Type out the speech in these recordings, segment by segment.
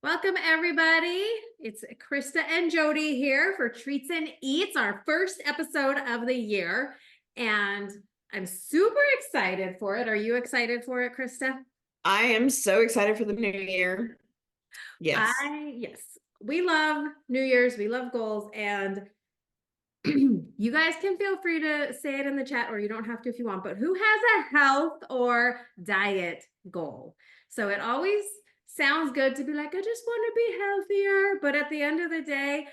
Welcome, everybody. It's Krista and Jody here for Treats and Eats, our first episode of the year. And I'm super excited for it. Are you excited for it, Krista? I am so excited for the new year. Yes. Yes, we love New Year's, we love goals, and you guys can feel free to say it in the chat, or you don't have to if you want, but who has a health or diet goal? So it always sounds good to be like, I just want to be healthier. But at the end of the day,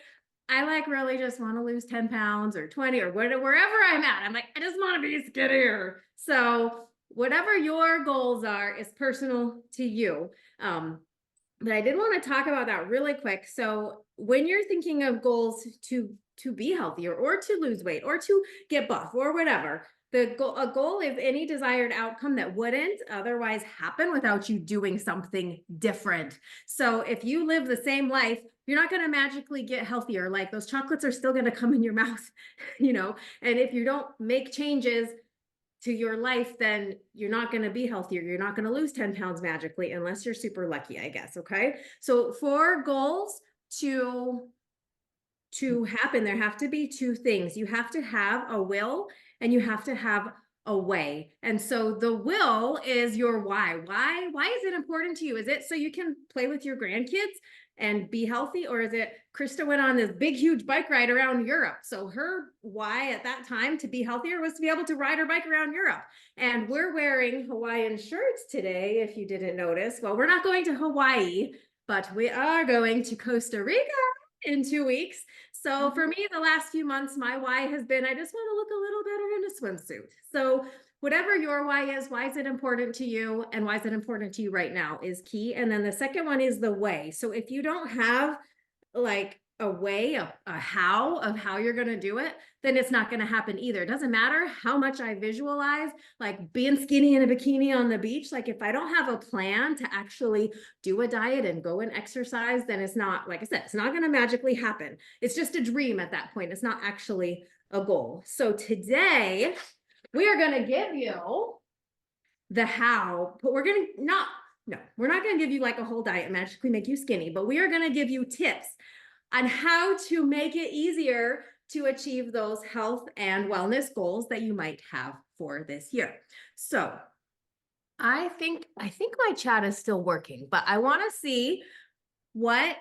I like really just want to lose 10 pounds or 20 or wherever I'm at. I'm like, I just want to be skinnier. So whatever your goals are is personal to you. But I did want to talk about that really quick. So when you're thinking of goals to be healthier or to lose weight or to get buff or whatever, a goal is any desired outcome that wouldn't otherwise happen without you doing something different. So if you live the same life, you're not going to magically get healthier. Like those chocolates are still going to come in your mouth, and if you don't make changes to your life, then you're not going to be healthier. You're not going to lose 10 pounds magically unless you're super lucky, I guess. Okay. So for goals to happen, there have to be two things. You have to have a will and you have to have a way. And so the will is your why. Why is it important to you? Is it so you can play with your grandkids and be healthy? Or is it Krista went on this big, huge bike ride around Europe? So her why at that time to be healthier was to be able to ride her bike around Europe. And we're wearing Hawaiian shirts today, if you didn't notice. Well, we're not going to Hawaii, but we are going to Costa Rica in 2 weeks. So for me, the last few months, my why has been, I just want to look a little better in a swimsuit. So whatever your why is it important to you? And why is it important to you right now is key. And then the second one is the way. So if you don't have like a way, a how of how you're going to do it, then it's not going to happen either. It doesn't matter how much I visualize, like being skinny in a bikini on the beach. Like if I don't have a plan to actually do a diet and go and exercise, then it's not, like I said, it's not going to magically happen. It's just a dream at that point. It's not actually a goal. So today we are going to give you the how, but we're going to no, we're not going to give you like a whole diet magically make you skinny, but we are going to give you tips on how to make it easier to achieve those health and wellness goals that you might have for this year. So I think my chat is still working, but I want to see what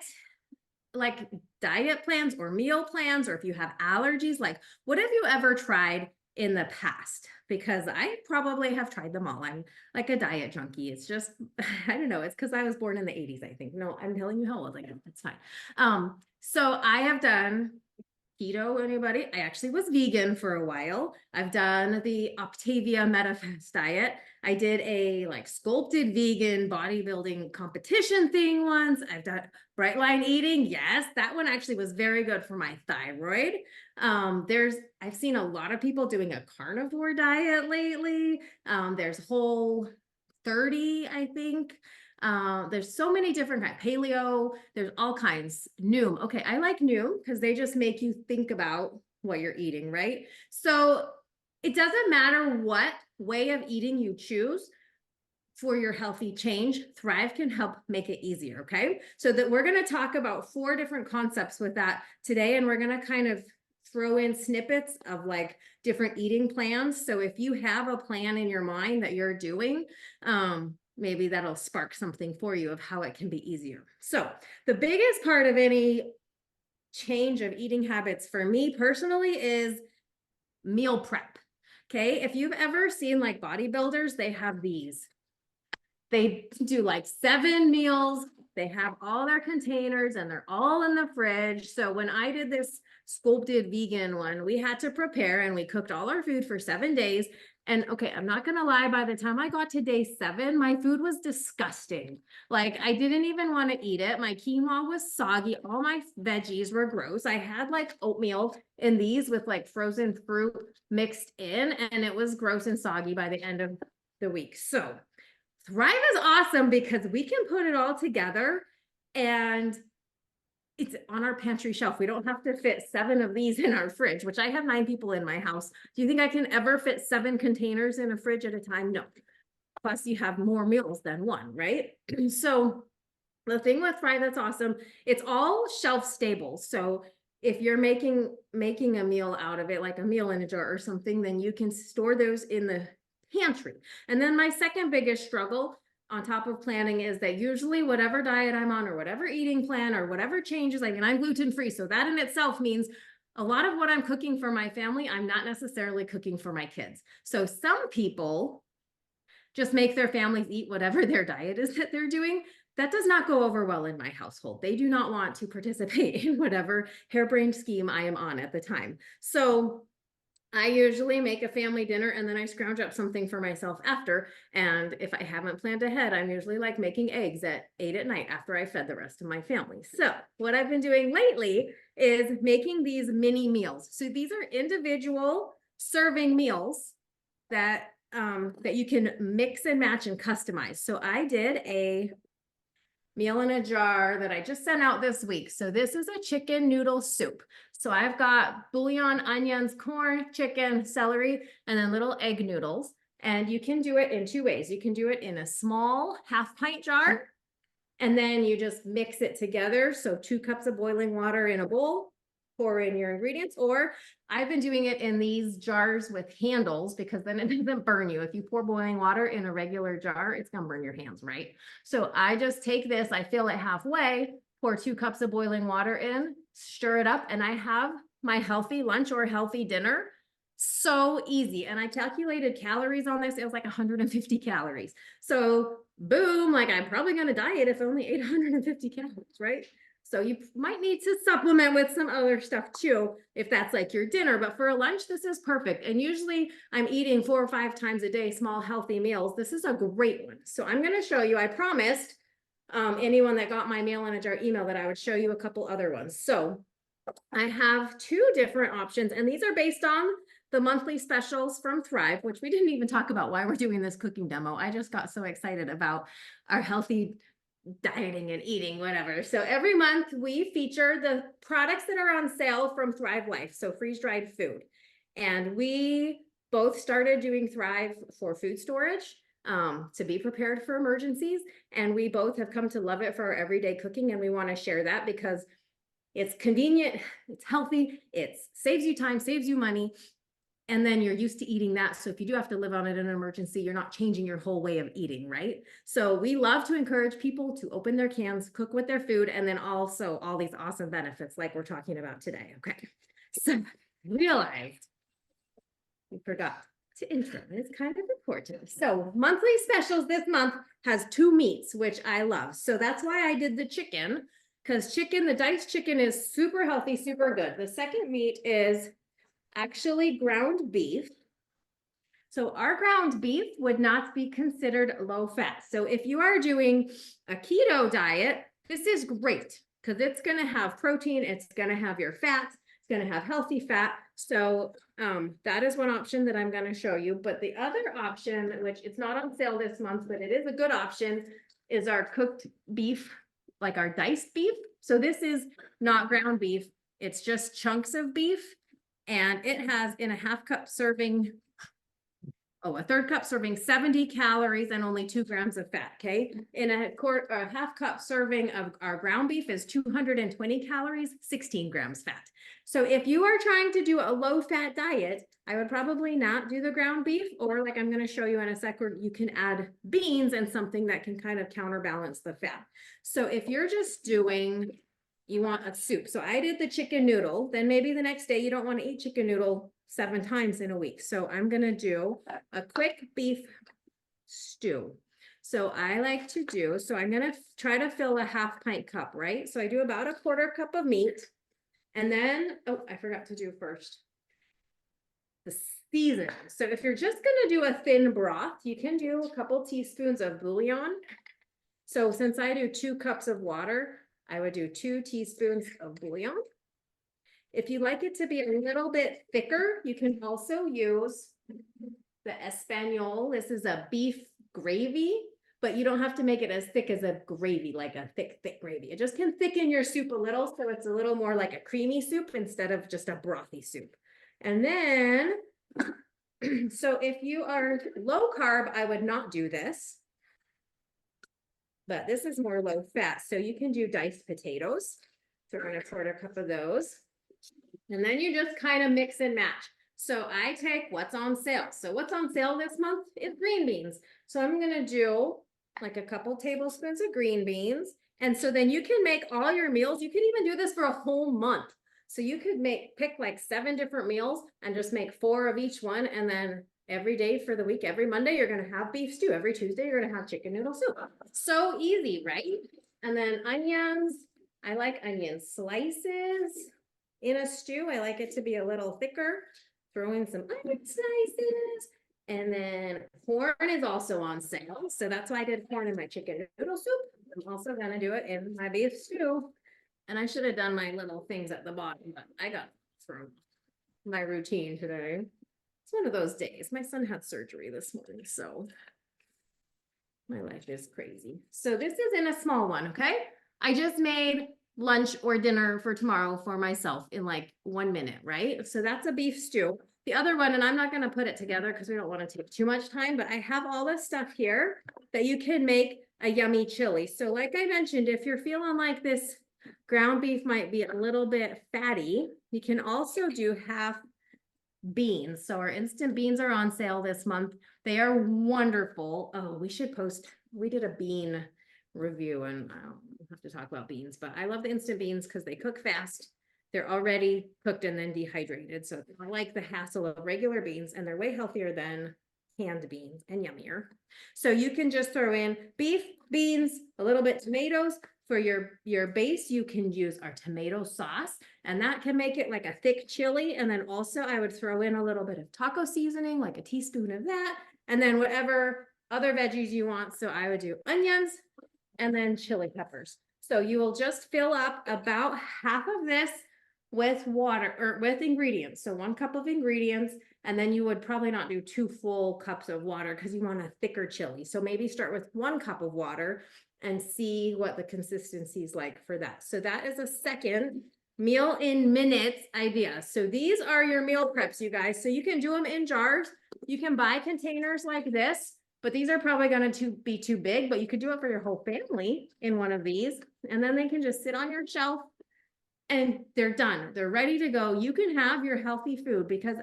like diet plans or meal plans, or if you have allergies, like what have you ever tried in the past? Because I probably have tried them all. I'm like a diet junkie. It's just, I don't know. It's because I was born in the 80s, I think. No, I'm telling you how old I am. It's fine. So I have done keto, anybody? I actually was vegan for a while. I've done the Octavia MetaFast diet. I did a like sculpted vegan bodybuilding competition thing once. I've done bright line eating. Yes, that one actually was very good for my thyroid. I've seen a lot of people doing a carnivore diet lately. There's Whole30, I think. There's so many different kinds. Paleo, there's all kinds. Noom. Okay, I like Noom because they just make you think about what you're eating, right? So it doesn't matter what way of eating you choose for your healthy change. Thrive can help make it easier, okay? So that we're going to talk about 4 different concepts with that today, and we're going to kind of throw in snippets of like different eating plans. So if you have a plan in your mind that you're doing, maybe that'll spark something for you of how it can be easier. So the biggest part of any change of eating habits for me personally is meal prep. Okay. If you've ever seen like bodybuilders, they have these. They do like 7 meals. They have all their containers and they're all in the fridge. So when I did this sculpted vegan one, we had to prepare and we cooked all our food for 7 days. And okay, I'm not going to lie, by the time I got to day 7, my food was disgusting. Like I didn't even want to eat it. My quinoa was soggy. All my veggies were gross. I had like oatmeal in these with like frozen fruit mixed in, and it was gross and soggy by the end of the week. So Thrive is awesome because we can put it all together and it's on our pantry shelf. We don't have to fit 7 of these in our fridge, which I have 9 people in my house. Do you think I can ever fit 7 containers in a fridge at a time? No. Plus you have more meals than one, right? So The thing with Thrive that's awesome, it's all shelf stable. So if you're making a meal out of it, like a meal in a jar or something, then you can store those in the pantry. And then my second biggest struggle on top of planning is that usually whatever diet I'm on or whatever eating plan or whatever changes, I mean, I'm gluten free. So that in itself means a lot of what I'm cooking for my family, I'm not necessarily cooking for my kids. So some people just make their families eat whatever their diet is that they're doing. That does not go over well in my household. They do not want to participate in whatever harebrained scheme I am on at the time. So I usually make a family dinner and then I scrounge up something for myself after. And if I haven't planned ahead, I'm usually like making eggs at 8 at night after I fed the rest of my family. So what I've been doing lately is making these mini meals. So these are individual serving meals that that you can mix and match and customize. So I did a meal in a jar that I just sent out this week. So this is a chicken noodle soup. So I've got bouillon, onions, corn, chicken, celery, and then little egg noodles. And you can do it in two ways. You can do it in a small half-pint jar, and then you just mix it together. So 2 cups of boiling water in a bowl, pour in your ingredients, or I've been doing it in these jars with handles because then it doesn't burn you. If you pour boiling water in a regular jar, it's gonna burn your hands, right? So I just take this, I fill it halfway, pour 2 cups of boiling water in, stir it up, and I have my healthy lunch or healthy dinner. So easy. And I calculated calories on this. It was like 150 calories. So boom, like I'm probably going to diet if only 850 calories, right? So you might need to supplement with some other stuff too, if that's like your dinner. But for a lunch, this is perfect. And usually I'm eating 4 or 5 times a day, small, healthy meals. This is a great one. So I'm going to show you, I promised anyone that got my meal in a jar email that I would show you a couple other ones. So I have 2 different options, and these are based on the monthly specials from Thrive, which we didn't even talk about why we're doing this cooking demo. I just got so excited about our healthy dieting and eating, whatever. So every month we feature the products that are on sale from Thrive Life, so freeze-dried food. And we both started doing Thrive for food storage to be prepared for emergencies. And we both have come to love it for our everyday cooking. And we want to share that because it's convenient, it's healthy, it saves you time, saves you money. And then you're used to eating that. So if you do have to live on it in an emergency, you're not changing your whole way of eating, right? So we love to encourage people to open their cans, cook with their food, and then also all these awesome benefits like we're talking about today. Okay. So I realized we forgot to intro. It's kind of important. So monthly specials this month has 2 meats, which I love. So that's why I did the chicken, because chicken, the diced chicken is super healthy, super good. The second meat is actually ground beef. So our ground beef would not be considered low fat. So if you are doing a keto diet, this is great because it's going to have protein, it's going to have your fats, it's going to have healthy fat. So that is one option that I'm going to show you. But the other option, which it's not on sale this month, but it is a good option, is our cooked beef, like our diced beef. So this is not ground beef, it's just chunks of beef. And it has in a half cup serving, a third cup serving 70 calories and only 2 grams of fat. Okay. In a half cup serving of our ground beef is 220 calories, 16 grams fat. So if you are trying to do a low fat diet, I would probably not do the ground beef, or like I'm going to show you in a second, you can add beans and something that can kind of counterbalance the fat. So if you're just doing, you want a soup. So I did the chicken noodle. Then maybe the next day you don't want to eat chicken noodle 7 times in a week. So I'm going to do a quick beef stew. So I like to do, so I'm going to try to fill a half pint cup, right? So I do about a 1/4 cup of meat. And then, oh, I forgot to do first the seasoning. So if you're just going to do a thin broth, you can do a couple teaspoons of bouillon. So since I do 2 cups of water, I would do 2 teaspoons of bouillon. If you like it to be a little bit thicker, you can also use the Espanol. This is a beef gravy, but you don't have to make it as thick as a gravy, like a thick gravy. It just can thicken your soup a little, so it's a little more like a creamy soup instead of just a brothy soup. And then, so if you are low carb, I would not do this. but this is more low fat. So you can do diced potatoes. Throw in a quarter cup of those. And then you just kind of mix and match. So I take what's on sale. So what's on sale this month is green beans. So I'm going to do like a couple tablespoons of green beans. And so then you can make all your meals. You can even do this for a whole month. So you could pick like 7 different meals and just make 4 of each one. And then every day for the week, every Monday, you're going to have beef stew. Every Tuesday, you're going to have chicken noodle soup. So easy, right? And then onions. I like onion slices in a stew. I like it to be a little thicker. Throw in some onion slices. And then corn is also on sale. So that's why I did corn in my chicken noodle soup. I'm also going to do it in my beef stew. And I should have done my little things at the bottom, but I got through my routine today. It's one of those days. My son had surgery this morning, so my life is crazy. So this is in a small one, okay? I just made lunch or dinner for tomorrow for myself in like 1 minute, right? So that's a beef stew. The other one, and I'm not going to put it together because we don't want to take too much time, but I have all this stuff here that you can make a yummy chili. So like I mentioned, if you're feeling like this ground beef might be a little bit fatty, you can also do half beans. So our instant beans are on sale this month. They are wonderful. Oh, we did a bean review, and I don't have to talk about beans, but I love the instant beans because they cook fast. They're already cooked and then dehydrated. So I like the hassle of regular beans, and they're way healthier than canned beans and yummier. So you can just throw in beef, beans, a little bit tomatoes. For your base, you can use our tomato sauce, and that can make it like a thick chili. And then also I would throw in a little bit of taco seasoning, like a teaspoon of that, and then whatever other veggies you want. So I would do onions and then chili peppers. So you will just fill up about half of this with water or with ingredients. So 1 cup of ingredients, and then you would probably not do 2 full cups of water because you want a thicker chili. So maybe start with 1 cup of water and see what the consistency is like for that. So that is a second meal in minutes idea. So these are your meal preps, you guys. So you can do them in jars. You can buy containers like this, but these are probably going to be too big, but you could do it for your whole family in one of these. And then they can just sit on your shelf and they're done. They're ready to go. You can have your healthy food, because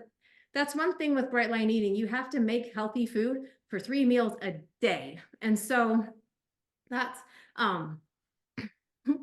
that's one thing with Bright Line Eating. You have to make healthy food for 3 meals a day. And so that's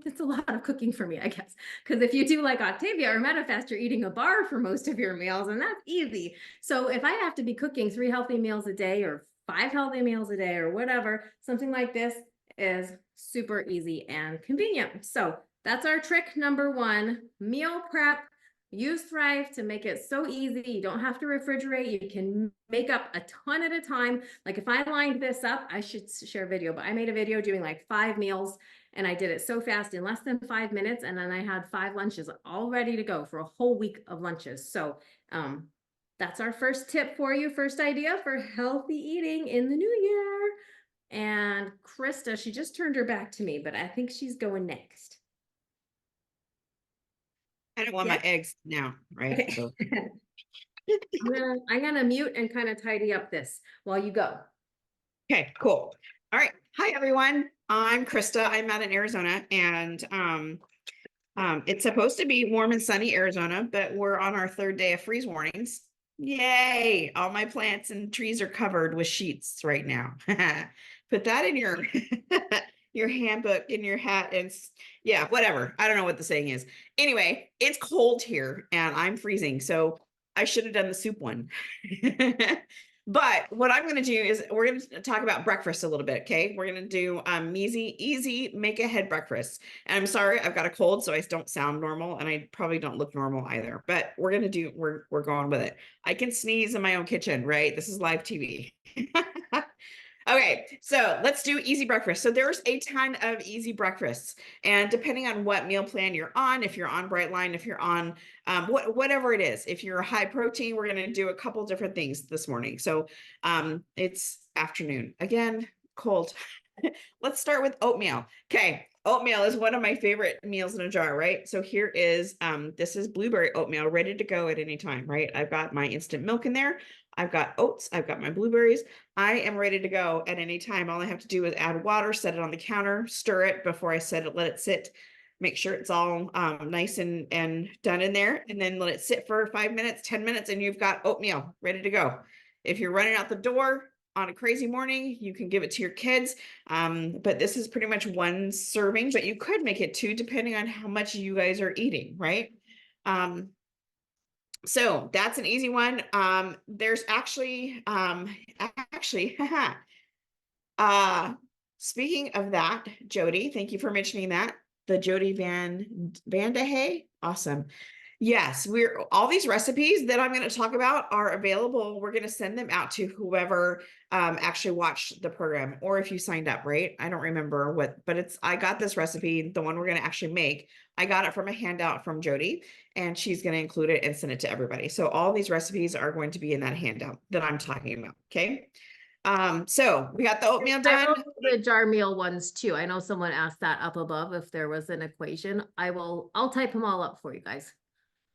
it's a lot of cooking for me, I guess, because if you do like Octavia or MetaFast, you're eating a bar for most of your meals, and that's easy. So if I have to be cooking 3 healthy meals a day or 5 healthy meals a day or whatever, something like this is super easy and convenient. So that's our trick number 1, meal prep. Use Thrive to make it so easy. You don't have to refrigerate. You can make up a ton at a time. Like if I lined this up, I should share a video, but I made a video doing like 5 meals, and I did it so fast in less than 5 minutes. And then I had 5 lunches all ready to go for a whole week of lunches. So that's our first tip for you. First idea for healthy eating in the new year. And Krista, she just turned her back to me, but I think she's going next. I don't want my eggs now, right? Okay. So I'm gonna mute and kind of tidy up this while you go. okay, cool. All right. Hi everyone. I'm Krista. I'm out in Arizona, and it's supposed to be warm and sunny Arizona, but we're on our 3rd day of freeze warnings. Yay! All my plants and trees are covered with sheets right now. Put that in your your handbook, in your hat, and yeah, whatever. I don't know what the saying is. Anyway, it's cold here and I'm freezing, so I should have done the soup one. But what I'm going to do is we're going to talk about breakfast a little bit. Okay. We're going to do easy make ahead breakfast. And I'm sorry, I've got a cold, so I don't sound normal, and I probably don't look normal either, but we're going with it. I can sneeze in my own kitchen, right? This is live TV. Okay, so let's do easy breakfast. So there's a ton of easy breakfasts, and depending on what meal plan you're on, if you're on Brightline, if you're on whatever it is, if you're high protein, we're going to do a couple different things this morning. So it's afternoon again, cold. let's start with oatmeal. Okay, oatmeal is one of my favorite meals in a jar, right? So here is this is blueberry oatmeal ready to go at any time, right? I've got my instant milk in there. I've got oats, I've got my blueberries. I am ready to go at any time. All I have to do is add water, set it on the counter, stir it before I set it, let it sit. Make sure it's all nice and done in there, and then let it sit for 5 minutes, 10 minutes, and you've got oatmeal ready to go. If you're running out the door on a crazy morning, you can give it to your kids. But this is pretty much one serving, but you could make it two depending on how much you guys are eating, right? So that's an easy one. There's actually, speaking of that, Jody, thank you for mentioning that. The Jody Van de Hey, awesome. Yes, we're all these recipes that I'm going to talk about are available. We're going to send them out to whoever actually watched the program, or if you signed up, right? I don't remember what, but I got this recipe, the one we're going to actually make. I got it from a handout from Jody, and she's going to include it and send it to everybody. So all these recipes are going to be in that handout that I'm talking about. Okay. So we got the oatmeal I will done. do the jar meal ones too. I know someone asked that up above if there was an equation. I'll type them all up for you guys.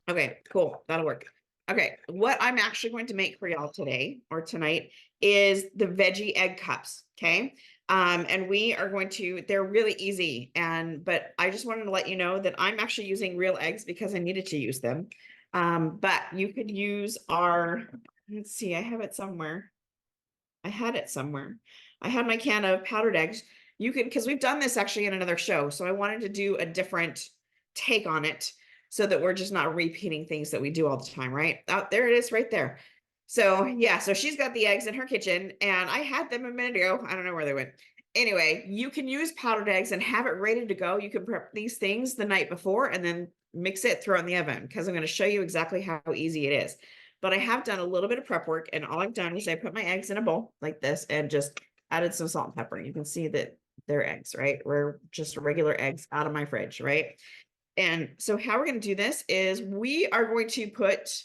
Okay, cool. That'll work. Okay, what I'm actually going to make for y'all today or tonight is the veggie egg cups. Okay. And we are going to, they're really easy. But I just wanted to let you know that I'm actually using real eggs because I needed to use them. But you could use let's see, I have it somewhere. I had it somewhere. I had my can of powdered eggs. You can, because we've done this actually in another show. So I wanted to do a different take on it so that we're just not repeating things that we do all the time, right? Oh, there it is right there. So yeah, so she's got the eggs in her kitchen and I had them a minute ago. I don't know where they went. Anyway, you can use powdered eggs and have it ready to go. You can prep these things the night before and then mix it, throw it in the oven because I'm going to show you exactly how easy it is. But I have done a little bit of prep work, and all I've done is I put my eggs in a bowl like this and just added some salt and pepper. You can see that they're eggs, right? We're just regular eggs out of my fridge, right? And so how we're going to do this is we are going to put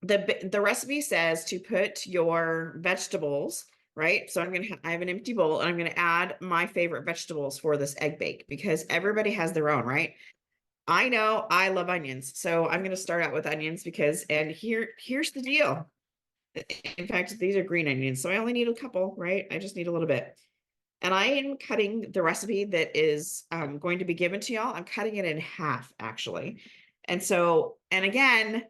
the recipe says to put your vegetables, right? So I have an empty bowl and I'm going to add my favorite vegetables for this egg bake because everybody has their own, right? I know I love onions, so I'm going to start out with onions here's the deal. In fact, these are green onions, so I only need a couple, right? I just need a little bit. And I am cutting the recipe that is going to be given to y'all. I'm cutting it in half, actually. And again,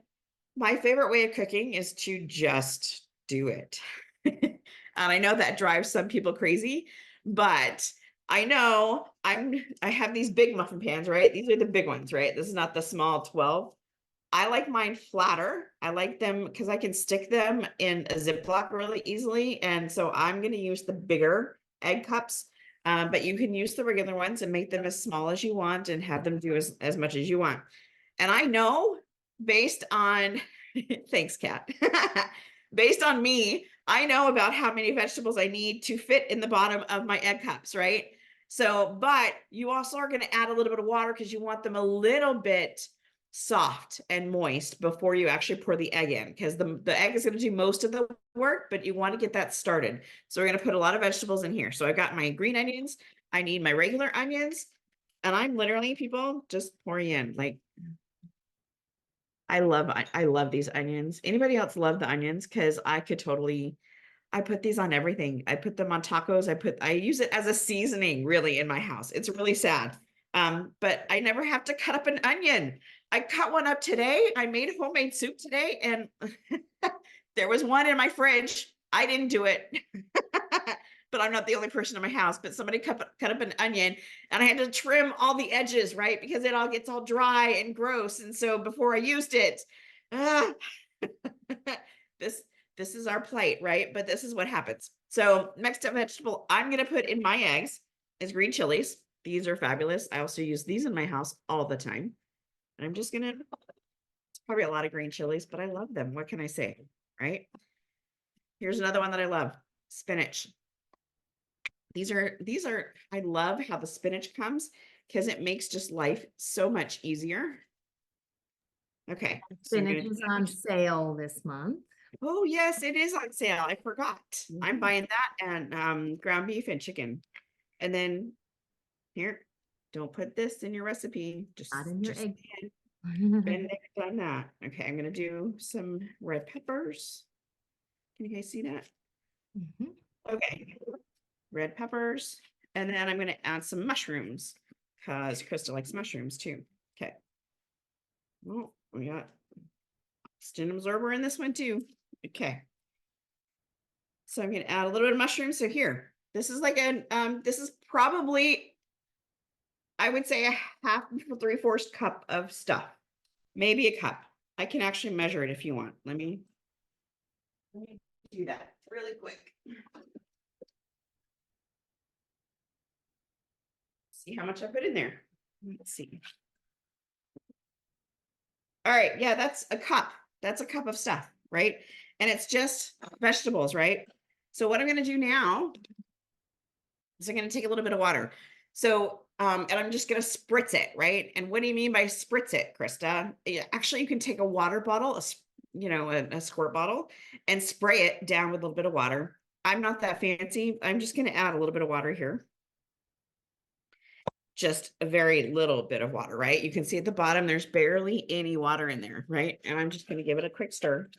my favorite way of cooking is to just do it. And I know that drives some people crazy, but I know I have these big muffin pans, right? These are the big ones, right? This is not the small 12. I like mine flatter. I like them because I can stick them in a Ziploc really easily. And so I'm going to use the bigger egg cups, but you can use the regular ones and make them as small as you want and have them do as much as you want. And I know based on, thanks, Kat. Based on me, I know about how many vegetables I need to fit in the bottom of my egg cups, right? So, but you also are going to add a little bit of water because you want them a little bit soft and moist before you actually pour the egg in because the egg is going to do most of the work, but you want to get that started. So we're going to put a lot of vegetables in here. So I got my green onions. I need my regular onions. And I'm literally, people, just pouring in. Like, I love these onions. Anybody else love the onions? Because I put these on everything. I put them on tacos. I use it as a seasoning really in my house. It's really sad. But I never have to cut up an onion. I cut one up today. I made homemade soup today and there was one in my fridge. I didn't do it. But I'm not the only person in my house, but somebody cut up an onion and I had to trim all the edges, right? Because it all gets all dry and gross. And so before I used it, this is our plate, right? But this is what happens. So next up vegetable I'm going to put in my eggs is green chilies. These are fabulous. I also use these in my house all the time. I'm just going to, it's probably a lot of green chilies, but I love them. What can I say? Right? Here's another one that I love, spinach. These are, I love how the spinach comes because it makes just life so much easier. Okay. Spinach is on sale this month. Oh, yes, it is on sale. I forgot. I'm Mhm. buying that and ground beef and chicken. And then here, don't put this in your recipe. Not in your Just egg. been there, done that. Okay, I'm gonna do some red peppers. Can you guys see that? Mhm. Okay, red peppers, and then I'm gonna add some mushrooms because Krista likes mushrooms too. Okay. Oh, we got stem absorber in this one too. Okay. So I'm gonna add a little bit of mushrooms. So here, this is like this is probably, I would say, a half, 3/4 cup of stuff, maybe a cup. I can actually measure it if you want. Let me do that really quick. See how much I put in there. Let's see. All right, yeah, that's a cup. That's a cup of stuff, right? And it's just vegetables, right? So what I'm gonna do now is I'm gonna take a little bit of water. So, and I'm just gonna spritz it, right? And what do you mean by spritz it, Krista? Yeah, actually, you can take a water bottle, a squirt bottle, and spray it down with a little bit of water. I'm not that fancy. I'm just gonna add a little bit of water here. Just a very little bit of water, right? You can see at the bottom, there's barely any water in there, right? And I'm just gonna give it a quick stir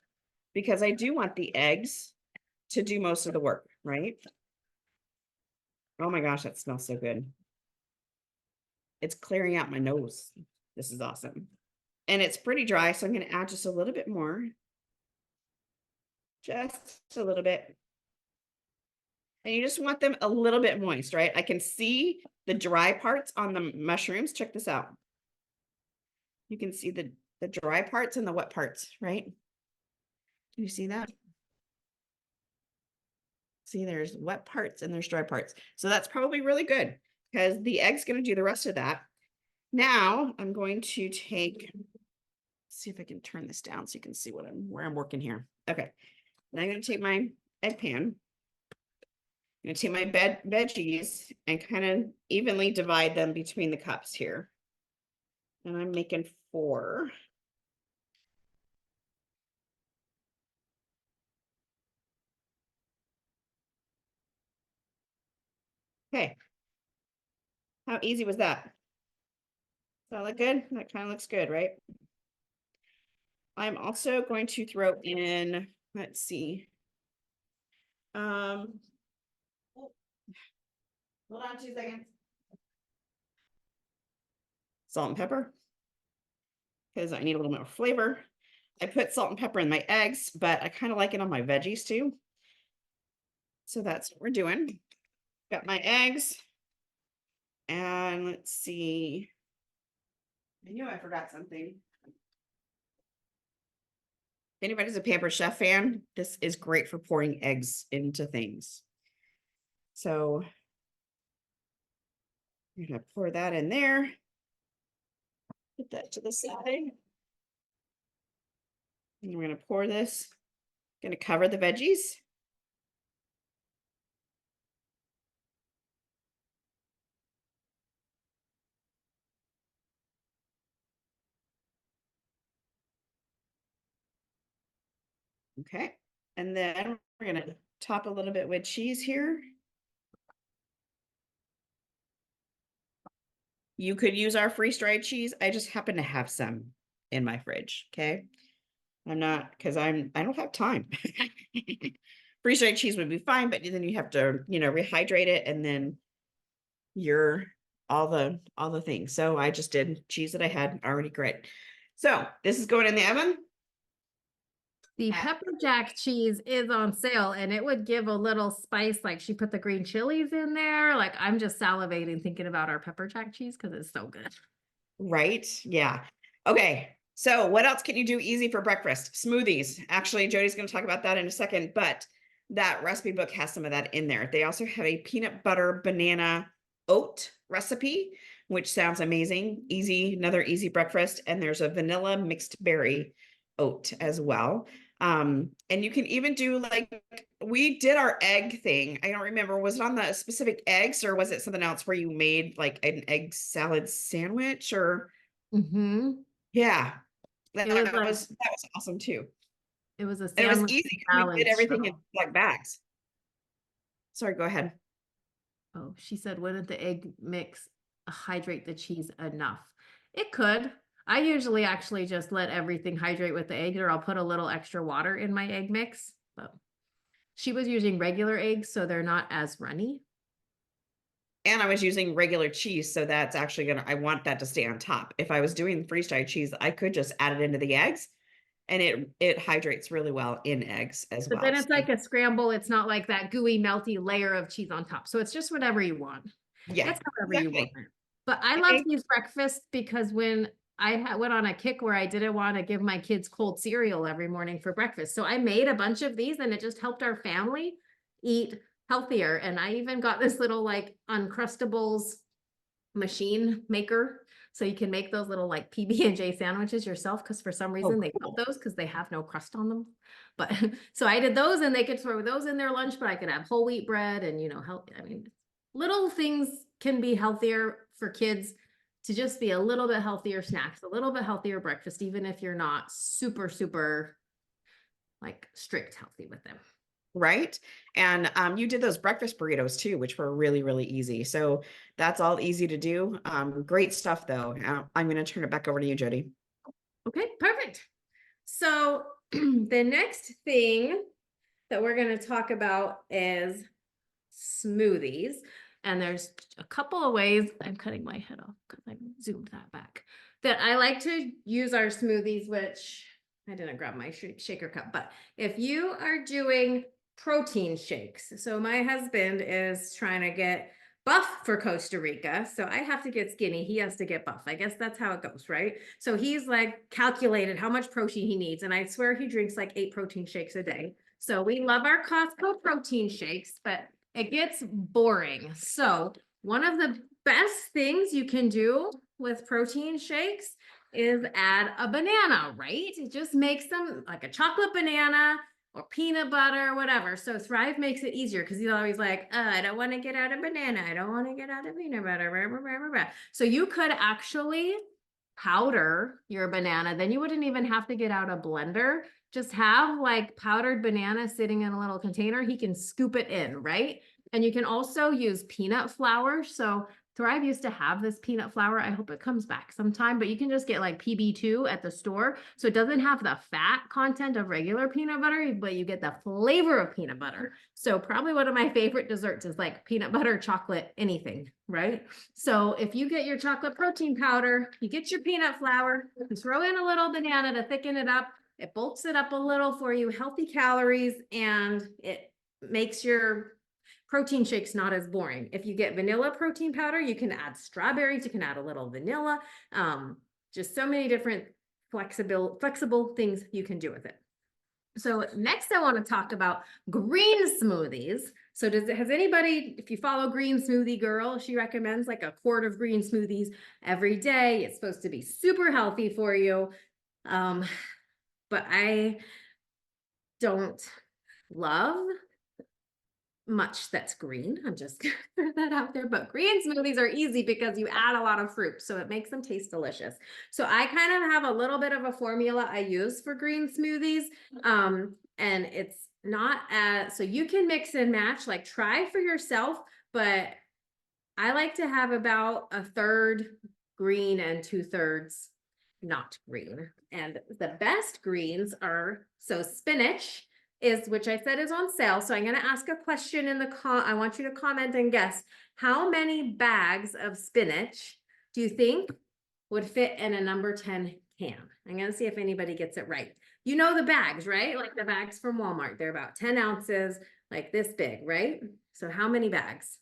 because I do want the eggs to do most of the work, right? Oh my gosh, that smells so good. It's clearing out my nose. This is awesome. And it's pretty dry, so I'm going to add just a little bit more. Just a little bit. And you just want them a little bit moist, right? I can see the dry parts on the mushrooms. Check this out. You can see the dry parts and the wet parts, right? Can you see that? See, there's wet parts and there's dry parts. So that's probably really good because the egg's going to do the rest of that. Now I'm going to see if I can turn this down so you can see where I'm working here. Okay. Now I'm going to take my egg pan. I'm going to take my veggies and kind of evenly divide them between the cups here. And I'm making 4. Okay. How easy was that? Does that look good? That kind of looks good, right? I'm also going to throw in, let's see. Um, hold on 2 seconds. Salt and pepper, because I need a little more flavor. I put salt and pepper in my eggs, but I kind of like it on my veggies too. So that's what we're doing. Got my eggs. And let's see. I knew I forgot something. If anybody's a Pampered Chef fan, this is great for pouring eggs into things. So I'm gonna pour that in there. Put that to the side. And we're gonna pour this. Gonna cover the veggies. Okay. And then we're gonna top a little bit with cheese here. You could use our freeze-dried cheese. I just happen to have some in my fridge. Okay. I'm not, because I don't have time. Freeze-dried cheese would be fine, but then you have to, rehydrate it and then you're all the things. So I just did cheese that I had already grit. So this is going in the oven. The pepper jack cheese is on sale and it would give a little spice. Like she put the green chilies in there. Like I'm just salivating thinking about our pepper jack cheese because it's so good. Right? Yeah. Okay. So what else can you do easy for breakfast? Smoothies. Actually, Jody's going to talk about that in a second, but that recipe book has some of that in there. They also have a peanut butter banana oat recipe, which sounds amazing. Easy, another easy breakfast. And there's a vanilla mixed berry oat as well. And you can even do like we did our egg thing. I don't remember, was it on the specific eggs or was it something else where you made like an egg salad sandwich or Mm-hmm. yeah, It was that like was awesome too. It was a And it was sandwich easy because we did salad everything in shuttle. like bags. Sorry, go ahead. Oh, she said, wouldn't the egg mix hydrate the cheese enough? It could. I usually actually just let everything hydrate with the egg, or I'll put a little extra water in my egg mix. But she was using regular eggs, so they're not as runny. And I was using regular cheese, so that's actually I want that to stay on top. If I was doing freeze-dried cheese, I could just add it into the eggs and it hydrates really well in eggs as But then well. it's So like a scramble. It's not like that gooey, melty layer of cheese on top. So it's just whatever you want. yeah, It's however you want exactly. it. But I love Okay. to use breakfast because when I went on a kick where I didn't want to give my kids cold cereal every morning for breakfast. So I made a bunch of these and it just helped our family eat healthier. And I even got this little like Uncrustables machine maker. So you can make those little like PB&J sandwiches yourself because for some Oh, reason they cool. love those because they have no crust on them. But so I did those and they could throw those in their lunch, but I could have whole wheat bread and, you know, help. I mean, little things can be healthier for kids to just be a little bit healthier snacks, a little bit healthier breakfast, even if you're not super, super like strict healthy with them. Right. And you did those breakfast burritos too, which were really, really easy. So that's all easy to do. Great stuff though. I'm going to turn it back over to you, Jody. Okay, perfect. So the next thing that we're going to talk about is smoothies. And there's a couple of ways. I'm cutting my head off because I zoomed that back. That I like to use our smoothies, which I didn't grab my shaker cup, but if you are doing protein shakes, so my husband is trying to get buff for Costa Rica, so I have to get skinny, he has to get buff. I guess that's how it goes, right? So he's like calculated how much protein he needs, and I swear he drinks like 8 protein shakes a day. So we love our Costco protein shakes, but it gets boring. So one of the best things you can do with protein shakes is add a banana, right? It just makes them like a chocolate banana or peanut butter, whatever. So Thrive makes it easier because he's always like, I don't want to get out of banana. I don't want to get out of peanut butter. Blah, blah, blah, blah. So you could actually powder your banana. Then you wouldn't even have to get out a blender. Just have like powdered banana sitting in a little container. He can scoop it in, right? And you can also use peanut flour. So Thrive used to have this peanut flour. I hope it comes back sometime, but you can just get like PB2 at the store. So it doesn't have the fat content of regular peanut butter, but you get the flavor of peanut butter. So probably one of my favorite desserts is like peanut butter, chocolate, anything, right? So if you get your chocolate protein powder, you get your peanut flour, you throw in a little banana to thicken it up. It bulks it up a little for you, healthy calories, and it makes your protein shakes not as boring. If you get vanilla protein powder, you can add strawberries, you can add a little vanilla. Just so many different flexible things you can do with it. So next I want to talk about green smoothies. So has anybody, if you follow Green Smoothie Girl, she recommends like a quart of green smoothies every day. It's supposed to be super healthy for you. But I don't love much that's green. I'm just gonna throw that out there. But green smoothies are easy because you add a lot of fruit, so it makes them taste delicious. So I kind of have a little bit of a formula I use for green smoothies. And it's not as, so you can mix and match, like try for yourself, but I like to have about a third green and 2/3 not green. And the best greens are, so spinach is, which I said is on sale. So I'm going to ask a question in the I want you to comment and guess how many bags of spinach do you think would fit in a number 10 can? I'm going to see if anybody gets it right. You know the bags, right? Like the bags from Walmart. They're about 10 ounces, like this big, right? So how many bags?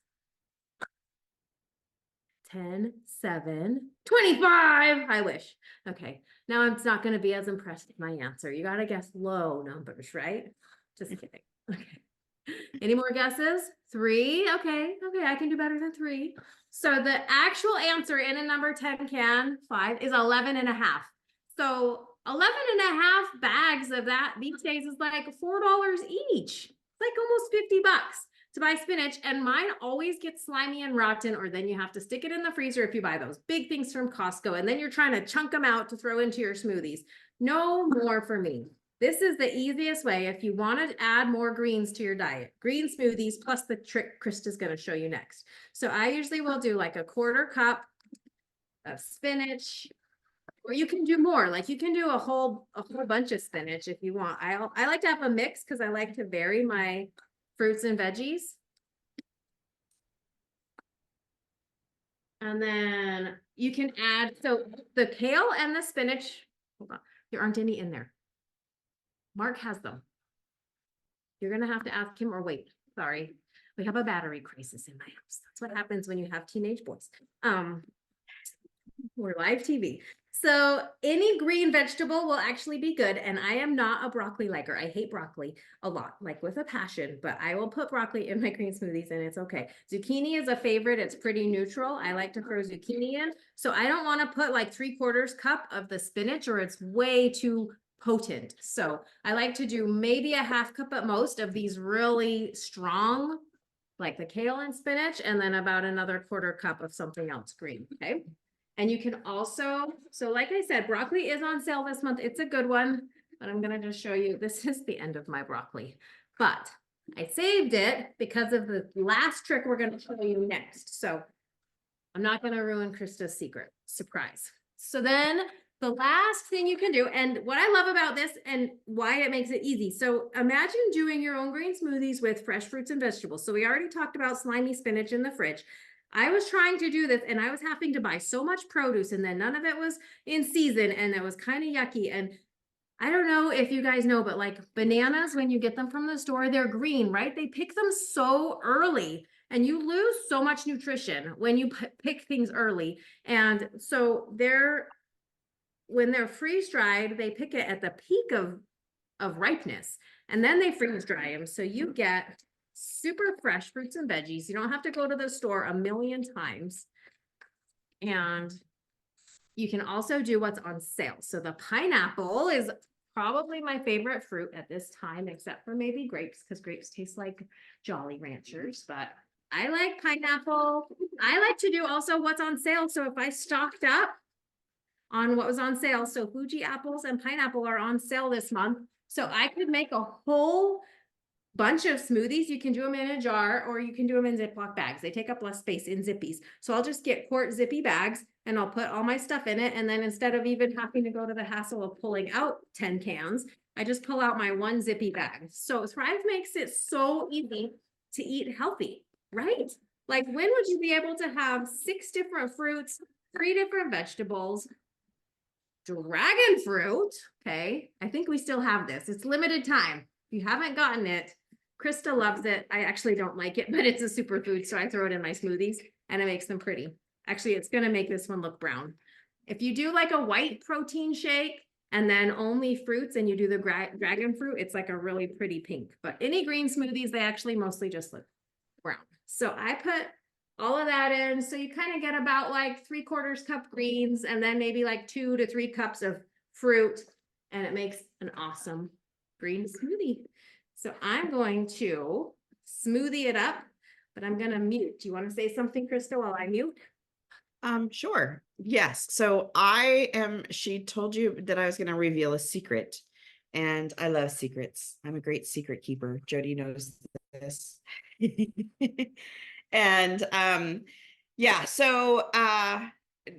10, 7, 25. I wish. Okay. Now I'm not going to be as impressed with my answer. You got to guess low numbers, right? Just kidding. Okay. Any more guesses? 3. Okay. Okay. I can do better than 3. So the actual answer in a number 10 can 5 is 11 and a half. So 11 and a half bags of that these days is like $4 each. It's like almost 50 bucks to buy spinach, and mine always gets slimy and rotten, or then you have to stick it in the freezer if you buy those big things from Costco, and then you're trying to chunk them out to throw into your smoothies. No more for me. This is the easiest way if you want to add more greens to your diet. Green smoothies plus the trick Krista's going to show you next. So I usually will do like a 1/4 cup of spinach, or you can do more. Like you can do a whole bunch of spinach if you want. I like to have a mix because I like to vary my fruits and veggies. And then you can add, so the kale and the spinach, hold on, there aren't any in there. Mark has them. You're gonna have to ask him or wait, sorry. We have a battery crisis in my house. That's what happens when you have teenage boys. We're live TV. So any green vegetable will actually be good. And I am not a broccoli liker. I hate broccoli a lot, like with a passion, but I will put broccoli in my green smoothies and it's okay. Zucchini is a favorite. It's pretty neutral. I like to throw zucchini in. So I don't want to put like 3/4 cup of the spinach or it's way too potent. So I like to do maybe a 1/2 cup at most of these really strong, like the kale and spinach, and then about another 1/4 cup of something else green. Okay. And you can also, so like I said, broccoli is on sale this month. It's a good one, but I'm gonna just show you, this is the end of my broccoli. But I saved it because of the last trick we're gonna show you next. So I'm not gonna ruin Krista's secret, surprise. So then the last thing you can do, and what I love about this and why it makes it easy. So imagine doing your own green smoothies with fresh fruits and vegetables. So we already talked about slimy spinach in the fridge. I was trying to do this and I was having to buy so much produce and then none of it was in season and it was kind of yucky. And I don't know if you guys know, but like bananas, when you get them from the store, they're green, right? They pick them so early and you lose so much nutrition when you pick things early. And so when they're freeze dried, they pick it at the peak of ripeness and then they freeze dry them. So you get super fresh fruits and veggies. You don't have to go to the store a million times. And you can also do what's on sale. So the pineapple is probably my favorite fruit at this time, except for maybe grapes, because grapes taste like Jolly Ranchers, but I like pineapple. I like to do also what's on sale. So if I stocked up on what was on sale, so Fuji apples and pineapple are on sale this month. So I could make a whole bunch of smoothies. You can do them in a jar or you can do them in Ziploc bags. They take up less space in zippies. So I'll just get quart zippy bags and I'll put all my stuff in it. And then instead of even having to go to the hassle of pulling out 10 cans, I just pull out my one zippy bag. So Thrive makes it so easy to eat healthy, right? Like when would you be able to have 6 different fruits, 3 different vegetables, dragon fruit? Okay. I think we still have this. It's limited time. If you haven't gotten it, Krista loves it. I actually don't like it, but it's a superfood. So I throw it in my smoothies and it makes them pretty. Actually, it's going to make this one look brown. If you do like a white protein shake and then only fruits and you do the dragon fruit, it's like a really pretty pink. But any green smoothies, they actually mostly just look brown. So I put all of that in. So you kind of get about like 3/4 cup greens and then maybe like 2 to 3 cups of fruit. And it makes an awesome green smoothie. So I'm going to smoothie it up, but I'm going to mute. Do you want to say something, Krista, while I mute? Sure. Yes. So she told you that I was going to reveal a secret and I love secrets. I'm a great secret keeper. Jody knows this. And, yeah, so,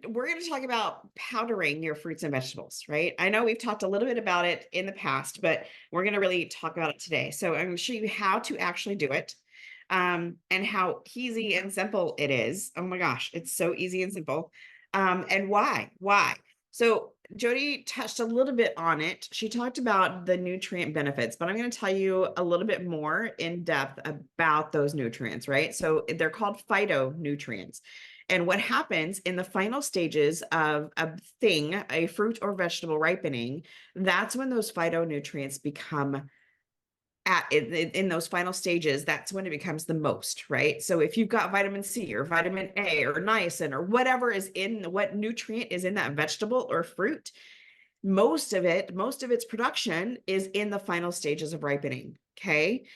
we're going to talk about powdering your fruits and vegetables, right? I know we've talked a little bit about it in the past, but we're going to really talk about it today. So I'm going to show you how to actually do it, and how easy and simple it is. Oh my gosh, it's so easy and simple. And why? So Jody touched a little bit on it. She talked about the nutrient benefits, but I'm going to tell you a little bit more in depth about those nutrients, right? So they're called phytonutrients. And what happens in the final stages of a fruit or vegetable ripening, that's when those phytonutrients become in those final stages, that's when it becomes the most, right? So if you've got vitamin C or vitamin A or niacin or whatever what nutrient is in that vegetable or fruit, most of its production is in the final stages of ripening. Okay.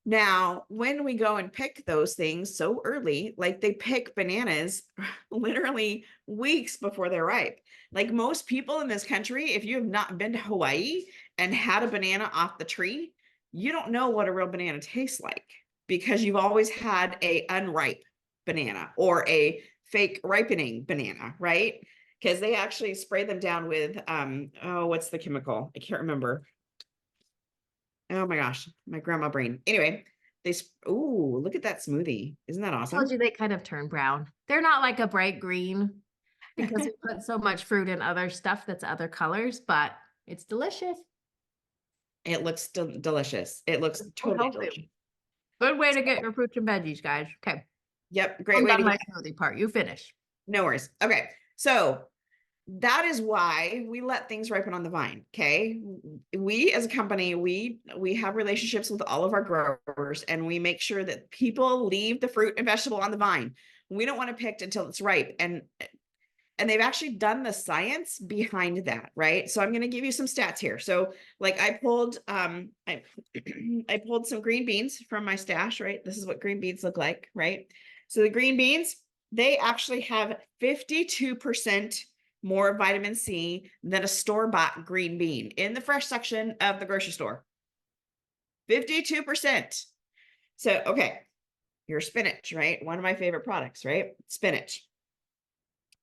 Now, when we go and pick those things so early, like they pick bananas literally weeks before they're ripe. Like most people in this country, if you have not been to Hawaii and had a banana off the tree, you don't know what a real banana tastes like because you've always had a unripe banana or a fake ripening banana, right? Because they actually spray them down with oh, what's the chemical? I can't remember. Oh my gosh, my grandma brain. Anyway, oh, look at that smoothie. Isn't that I told awesome? you they kind of turn brown. They're not like a bright green because we put so much fruit and other stuff that's other colors, but it's delicious. It looks delicious. It looks So totally delicious. healthy. Good way to get your fruits and veggies, guys. Okay. Yep, great I'm way to done my get. smoothie part. You finish. No worries. Okay, so that is why we let things ripen on the vine. Okay, we as a company, we have relationships with all of our growers, and we make sure that people leave the fruit and vegetable on the vine. We don't want to pick until it's ripe, and they've actually done the science behind that, right? So I'm going to give you some stats here. So like I pulled I I pulled some green beans from my stash, right? This is what green beans look like, right? So the green beans, they actually have 52% more vitamin C than a store-bought green bean in the fresh section of the grocery store. 52%. So okay, your spinach, right? One of my favorite products, right? Spinach.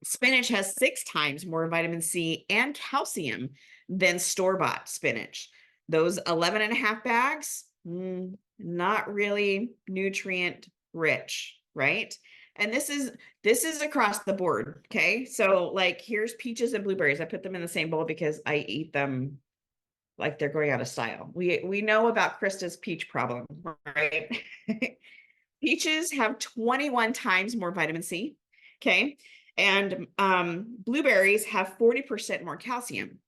Spinach has 6 times more vitamin C and calcium than store-bought spinach. Those 11 and a half bags, not really nutrient rich, right? And this is across the board. Okay. So like here's peaches and blueberries. I put them in the same bowl because I eat them like they're going out of style. We know about Krista's peach problem, right? Peaches have 21 times more vitamin C. Okay. And blueberries have 40% more calcium.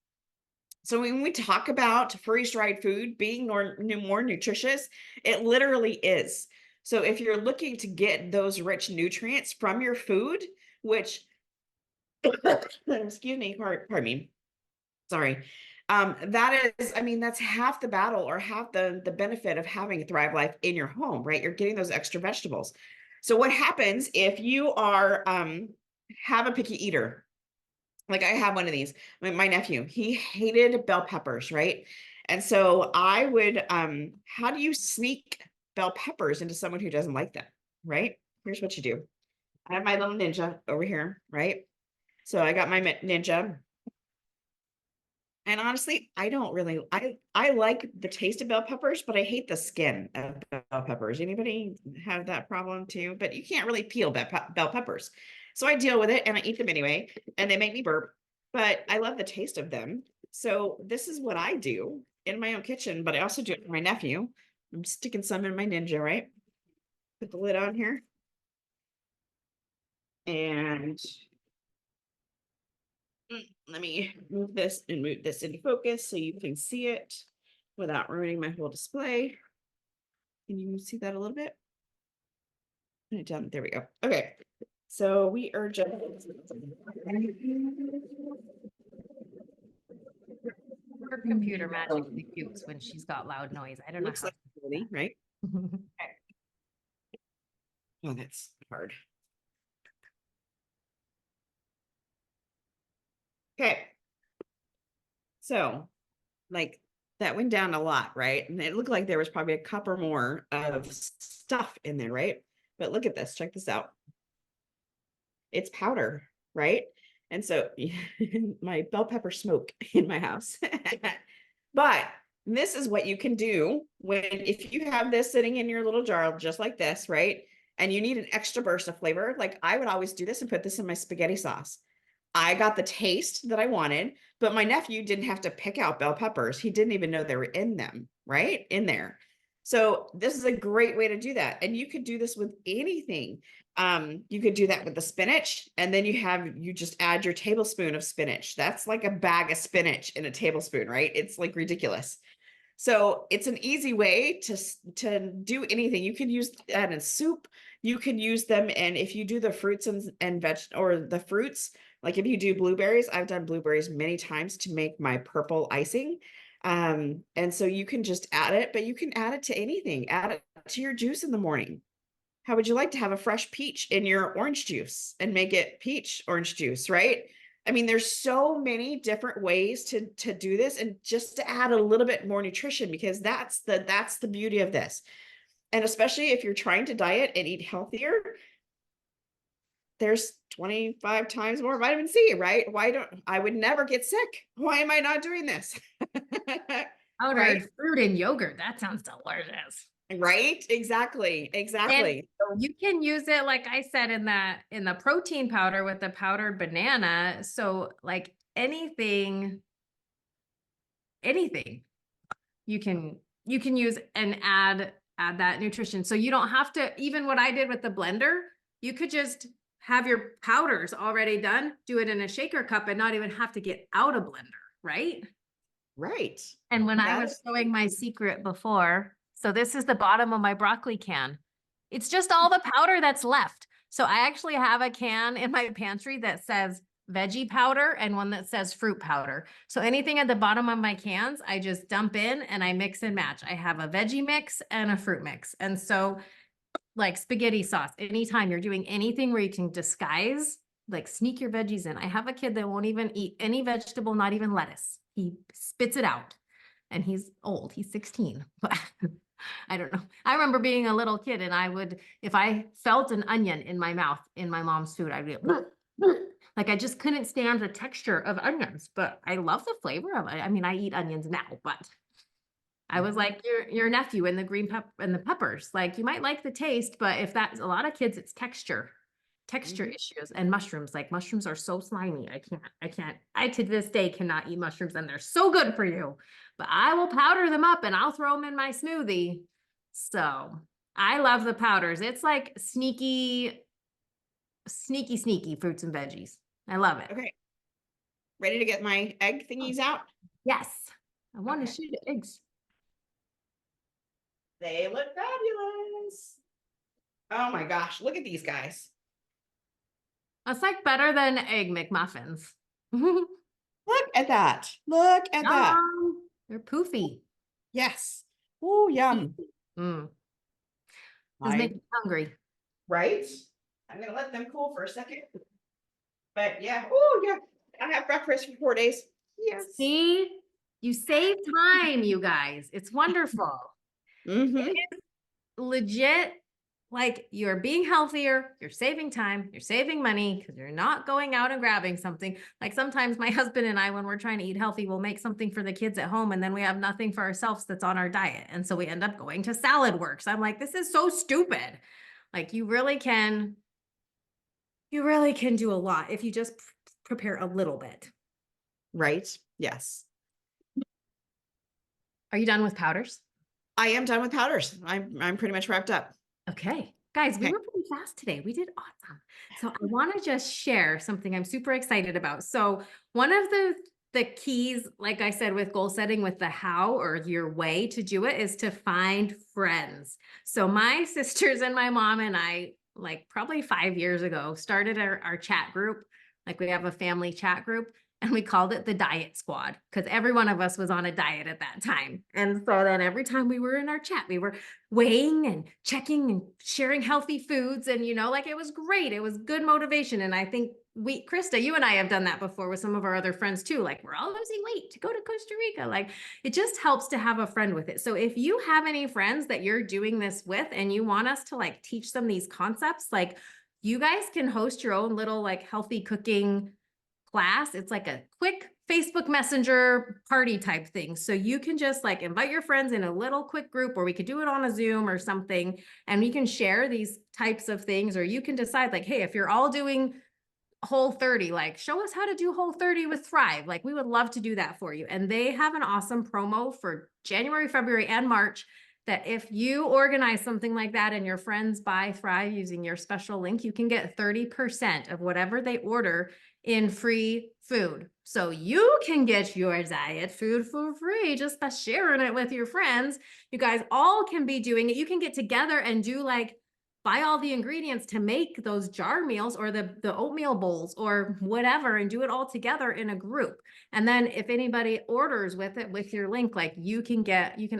So when we talk about freeze-dried food being more nutritious, it literally is. So if you're looking to get those rich nutrients from your food, which, excuse me, pardon me, sorry. That is, I mean, that's half the battle or half the benefit of having a Thrive Life in your home, right? You're getting those extra vegetables. So what happens if you are have a picky eater? Like I have one of these. My nephew, he hated bell peppers, right? And so I would how do you sneak bell peppers into someone who doesn't like them, right? Here's what you do. I have my little ninja over here, right? So I got my ninja. And honestly, I don't really I like the taste of bell peppers, but I hate the skin of bell peppers. Anybody have that problem too? But you can't really peel bell peppers. So I deal with it and I eat them anyway, and they make me burp, but I love the taste of them. So this is what I do in my own kitchen, but I also do it for my nephew. I'm sticking some in my Ninja, right? Put the lid on here. And let me move this and move this into focus so you can see it without ruining my whole display. Can you see that a little bit? Done. There we go. Okay. So we are just Her computer magically pukes when she's got loud noise. I don't know looks how. like really, right? Oh, that's hard. Okay. So like that went down a lot, right? And it looked like there was probably a cup or more of stuff in there, right? But look at this. Check this out. It's powder, right? And so my bell pepper smoke in my house. But this is what you can do when if you have this sitting in your little jar just like this, right? And you need an extra burst of flavor, like I would always do this and put this in my spaghetti sauce. I got the taste that I wanted, but my nephew didn't have to pick out bell peppers. He didn't even know they were in them, right? In there. So this is a great way to do that. And you could do this with anything. You could do that with the spinach, and then you just add your tablespoon of spinach. That's like a bag of spinach in a tablespoon, right? It's like ridiculous. So it's an easy way to do anything. You can use that in soup. You can use them, and if you do the fruits and veg or the fruits, like if you do blueberries, I've done blueberries many times to make my purple icing. And so you can just add it, but you can add it to anything. Add it to your juice in the morning. How would you like to have a fresh peach in your orange juice and make it peach orange juice, right? I mean, there's so many different ways to do this and just to add a little bit more nutrition, because that's the beauty of this. And especially if you're trying to diet and eat healthier, there's 25 times more vitamin C, right? Why don't I would never get sick? Why am I not doing this? Right? Powdered fruit and yogurt. That sounds delicious. Right? Exactly. And Exactly. you can use it, like I said, in the protein powder with the powdered banana. So like anything you can use and add that nutrition. So you don't have to, even what I did with the blender, you could just have your powders already done, do it in a shaker cup and not even have to get out a blender, right? Right. And when I That was is showing my secret before, so this is the bottom of my broccoli can. It's just all the powder that's left. So I actually have a can in my pantry that says veggie powder and one that says fruit powder. So anything at the bottom of my cans, I just dump in and I mix and match. I have a veggie mix and a fruit mix. And so like spaghetti sauce, anytime you're doing anything where you can disguise, like sneak your veggies in. I have a kid that won't even eat any vegetable, not even lettuce. He spits it out and he's old. He's 16, but I don't know. I remember being a little kid and I would, if I felt an onion in my mouth in my mom's food, I'd be like, I just couldn't stand the texture of onions, but I love the flavor of it. I mean, I eat onions now, but I was like your nephew and the green pep and the peppers. Like you might like the taste, but if that's a lot of kids, it's texture Mhm. issues. And mushrooms, like mushrooms are so slimy. I to this day cannot eat mushrooms and they're so good for you. But I will powder them up and I'll throw them in my smoothie. So I love the powders. It's like sneaky fruits and veggies. I love it. Okay. Ready to get my egg Oh, thingies out? yes. I want to Okay. shoot eggs. They look fabulous. Oh my gosh, look at these guys. It's like better than egg McMuffins. Look at that. Look at that. Yum. They're poofy. Yes. Oh, yum. Mm. This makes I me hungry. right. I'm gonna let them cool for a second. But yeah, oh yeah. I have breakfast for 4 days. Yes. See, you save time, you guys. It's wonderful. Mm-hmm. Legit, like you're being healthier, you're saving time, you're saving money because you're not going out and grabbing something. Like sometimes my husband and I, when we're trying to eat healthy, we'll make something for the kids at home and then we have nothing for ourselves that's on our diet. And so we end up going to Salad Works. I'm like, this is so stupid. Like you really can do a lot if you just prepare a little bit. Right. Yes. Are you done with powders? I am done with powders. I'm pretty much wrapped up. Okay. Guys, we Okay. were pretty fast today. We did awesome. So I want to just share something I'm super excited about. So one of the keys, like I said, with goal setting, with the how or your way to do it is to find friends. So my sisters and my mom and I, like probably 5 years ago, started our chat group. Like we have a family chat group and we called it the diet squad because every one of us was on a diet at that time. And so then every time we were in our chat, we were weighing and checking and sharing healthy foods. And, like it was great. It was good motivation. And I think Krista, you and I have done that before with some of our other friends too. Like we're all losing weight to go to Costa Rica. Like it just helps to have a friend with it. So if you have any friends that you're doing this with and you want us to like teach them these concepts, like you guys can host your own little like healthy cooking class. It's like a quick Facebook Messenger party type thing. So you can just like invite your friends in a little quick group, or we could do it on a Zoom or something, and we can share these types of things. Or you can decide like, hey, if you're all doing Whole30, like show us how to do Whole30 with Thrive. Like we would love to do that for you. And they have an awesome promo for January, February, and March that if you organize something like that and your friends buy Thrive using your special link, you can get 30% of whatever they order in free food. So you can get your diet food for free just by sharing it with your friends. You guys all can be doing it. You can get together and do like buy all the ingredients to make those jar meals or the oatmeal bowls or whatever and do it all together in a group. And then if anybody orders with it with your link, like you can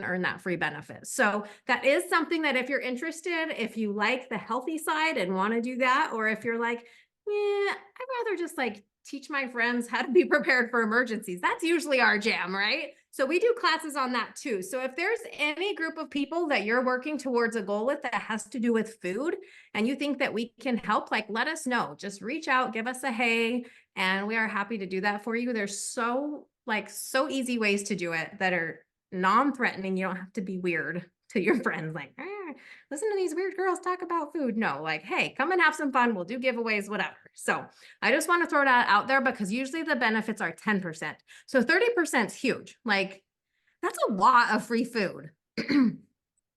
earn that free benefit. So that is something that if you're interested, if you like the healthy side and want to do that, or if you're like, yeah, I'd rather just like teach my friends how to be prepared for emergencies. That's usually our jam, right? So we do classes on that too. So if there's any group of people that you're working towards a goal with that has to do with food and you think that we can help, like let us know. Just reach out, give us a hey, and we are happy to do that for you. There's so easy ways to do it that are non-threatening. You don't have to be weird to your friends like, listen to these weird girls talk about food. No, like, hey, come and have some fun. We'll do giveaways, whatever. So I just want to throw that out there because usually the benefits are 10%. So 30% is huge. Like that's a lot of free food.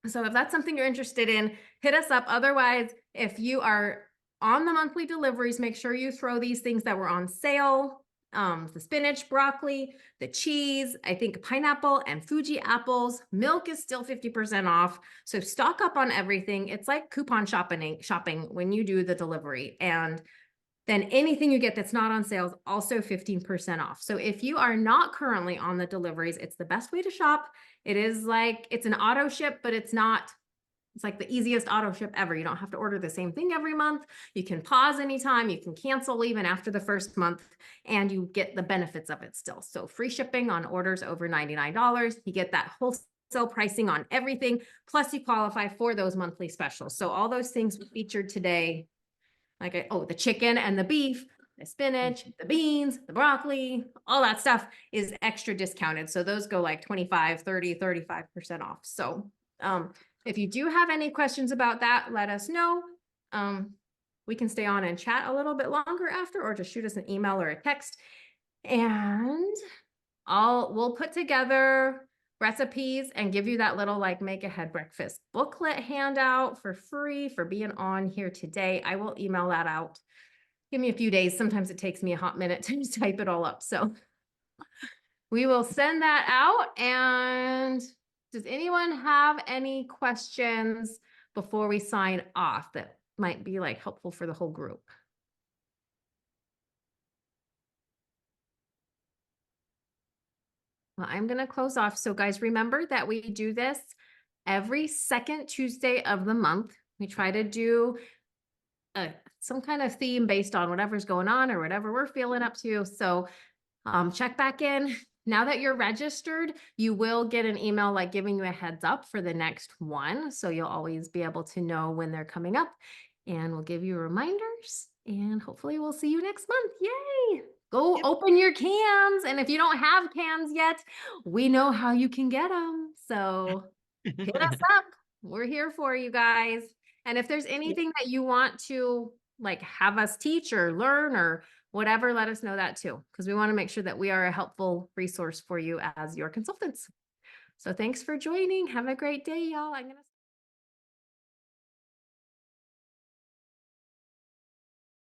So if that's something you're interested in, hit us up. Otherwise, if you are on the monthly deliveries, make sure you throw these things that were on sale. The spinach, broccoli, the cheese, I think pineapple and Fuji apples. Milk is still 50% off. So stock up on everything. It's like coupon shopping when you do the delivery. And then anything you get that's not on sale is also 15% off. So if you are not currently on the deliveries, it's the best way to shop. It is like, it's an auto ship, but it's like the easiest auto ship ever. You don't have to order the same thing every month. You can pause anytime. You can cancel even after the first month and you get the benefits of it still. So free shipping on orders over $99. You get that wholesale pricing on everything. Plus you qualify for those monthly specials. So all those things we featured today, the chicken and the beef, the spinach, the beans, the broccoli, all that stuff is extra discounted. So those go like 25, 30, 35% off. So if you do have any questions about that, let us know. We can stay on and chat a little bit longer after, or just shoot us an email or a text. And we'll put together recipes and give you that little like make ahead breakfast booklet handout for free for being on here today. I will email that out. Give me a few days. Sometimes it takes me a hot minute to just type it all up. So we will send that out. And does anyone have any questions before we sign off that might be like helpful for the whole group? Well, I'm going to close off. So guys, remember that we do this every second Tuesday of the month. We try to do some kind of theme based on whatever's going on or whatever we're feeling up to. So check back in. Now that you're registered, you will get an email like giving you a heads up for the next one. So you'll always be able to know when they're coming up and we'll give you reminders and hopefully we'll see you next month. Yay! Go open your cans. And if you don't have cans yet, we know how you can get them. So hit us up. We're here for you guys. And if there's anything that you want to like have us teach or learn or whatever, let us know that too, because we want to make sure that we are a helpful resource for you as your consultants. So thanks for joining. Have a great day, y'all. I'm gonna